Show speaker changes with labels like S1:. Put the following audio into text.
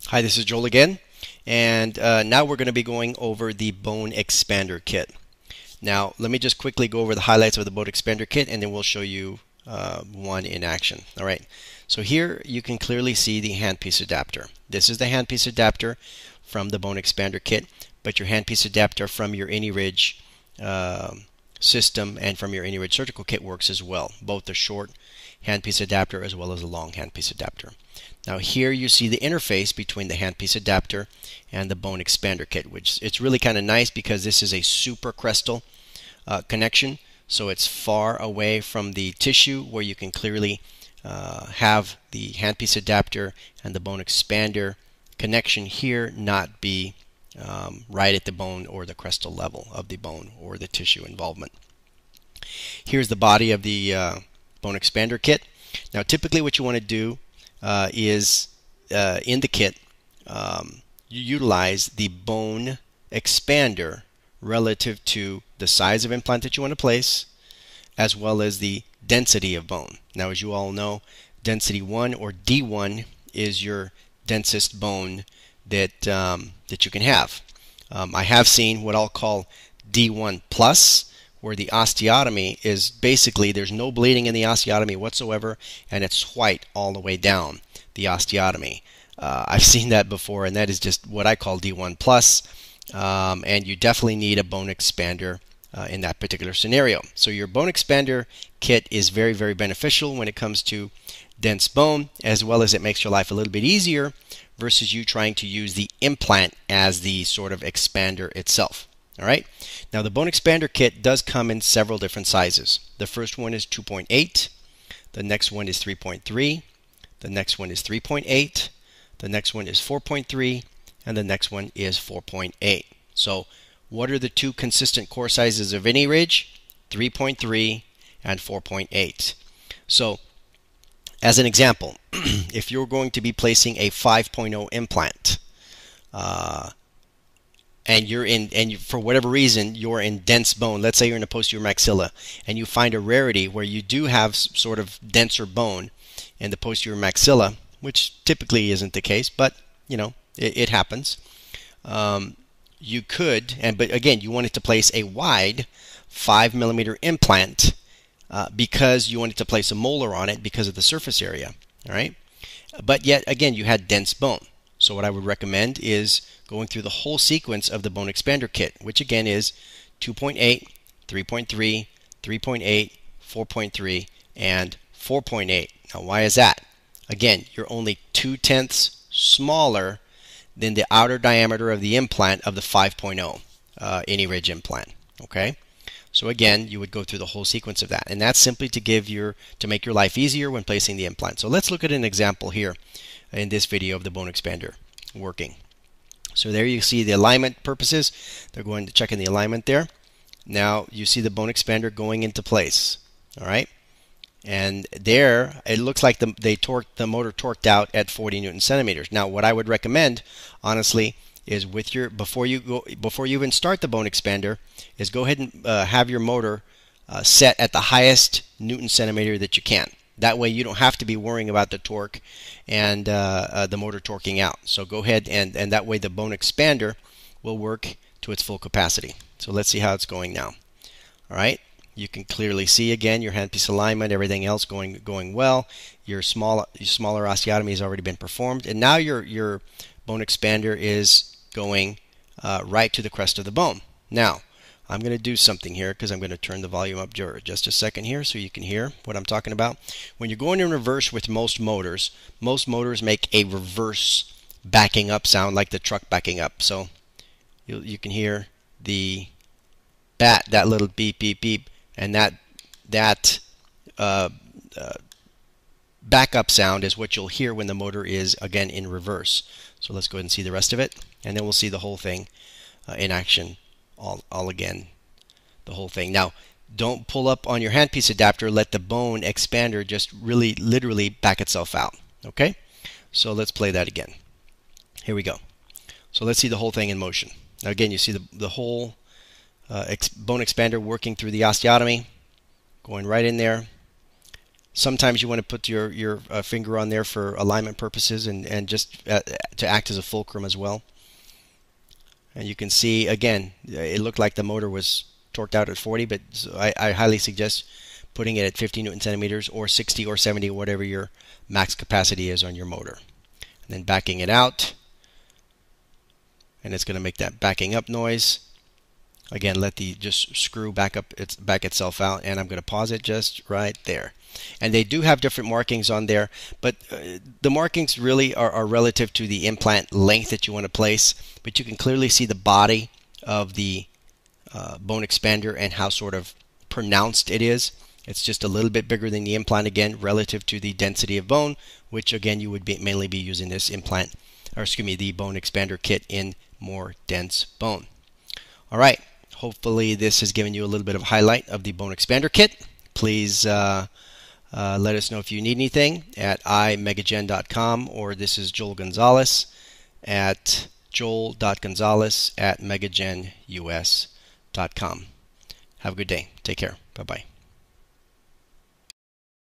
S1: Hi, this is Joel again, and now we're going to be going over the bone expander kit. Now, let me just quickly go over the highlights of the bone expander kit, and then we'll show you one in action. All right. So here you can clearly see the handpiece adapter. This is the handpiece adapter from the bone expander kit, but your handpiece adapter from your AnyRidge system and from your AnyRidge surgical kit works as well. Both the short handpiece adapter as well as the long handpiece adapter. Now here you see the interface between the handpiece adapter and the bone expander kit, which it's really kind of nice because this is a supracrestal connection, so it's far away from the tissue where you can clearly have the handpiece adapter and the bone expander connection here not be right at the bone or the crestal level of the bone or the tissue involvement. Here's the body of the bone expander kit. Now typically what you want to do is in the kit you utilize the bone expander relative to the size of implant that you want to place as well as the density of bone. Now as you all know, density 1 or D1 is your densest bone that that you can have. I have seen what I'll call D1 plus, where the osteotomy is basically there's no bleeding in the osteotomy whatsoever, and it's white all the way down the osteotomy. I've seen that before, and that is just what I call D1 plus, and you definitely need a bone expander in that particular scenario. So your bone expander kit is very, very beneficial when it comes to dense bone, as well as it makes your life a little bit easier versus you trying to use the implant as the sort of expander itself. All right. Now the bone expander kit does come in several different sizes. The first one is 2.8, the next one is 3.3, the next one is 3.8, the next one is 4.3, and the next one is 4.8. So what are the two consistent core sizes of AnyRidge? 3.3 and 4.8. So as an example, if you're going to be placing a 5.0 implant, and for whatever reason you're in dense bone, let's say you're in a posterior maxilla, and you find a rarity where you do have sort of denser bone in the posterior maxilla, which typically isn't the case, but you know it happens. You could, but again, you wanted to place a wide 5mm implant because you wanted to place a molar on it because of the surface area. All right, but yet again you had dense bone. So what I would recommend is going through the whole sequence of the bone expander kit, which again is 2.8, 3.3, 3.8, 4.3, and 4.8. Now why is that? Again, you're only 0.2 smaller than the outer diameter of the implant of the 5.0 AnyRidge implant. Okay, so again, you would go through the whole sequence of that, and that's simply to make your life easier when placing the implant. So let's look at an example here in this video of the bone expander working. So there you see the alignment purposes. They're going to check in the alignment there. Now you see the bone expander going into place. All right, and there it looks like the motor torqued out at 40 Newton centimeters. Now what I would recommend, honestly, is with your before you even start the bone expander, is go ahead and have your motor set at the highest Newton centimeter that you can. That way you don't have to be worrying about the torque and the motor torquing out. So go ahead and that way the bone expander will work to its full capacity. So let's see how it's going now. All right, you can clearly see again your handpiece alignment, everything else going well. Your smaller osteotomy has already been performed, and now your bone expander is going right to the crest of the bone. Now I'm going to do something here because I'm going to turn the volume up just a second here so you can hear what I'm talking about. When you're going in reverse with most motors make a reverse backing up sound like the truck backing up. So you can hear that little beep beep beep, and that backup sound is what you'll hear when the motor is again in reverse. So let's go ahead and see the rest of it, and then we'll see the whole thing in action. All again, the whole thing. Now, don't pull up on your handpiece adapter. Let the bone expander just really literally back itself out. Okay? So let's play that again. Here we go. So let's see the whole thing in motion. Now again, you see the whole bone expander working through the osteotomy, going right in there, Sometimes you want to put your finger on there for alignment purposes and just to act as a fulcrum as well. And you can see, again, it looked like the motor was torqued out at 40, but I highly suggest putting it at 50 Newton centimeters or 60 or 70, whatever your max capacity is on your motor. And then backing it out, and it's going to make that backing up noise. Again, let the just screw back itself out, and I'm going to pause it just right there. And they do have different markings on there, but the markings really are relative to the implant length that you want to place. But you can clearly see the body of the bone expander and how sort of pronounced it is. It's just a little bit bigger than the implant, again, relative to the density of bone, which again you would mainly be using this implant, or excuse me, the bone expander kit in more dense bone. All right. Hopefully this has given you a little bit of highlight of the bone expander kit. Please let us know if you need anything at iMegagen.com, or this is Joel Gonzalez at joel.gonzalez@megagenus.com. Have a good day. Take care. Bye-bye.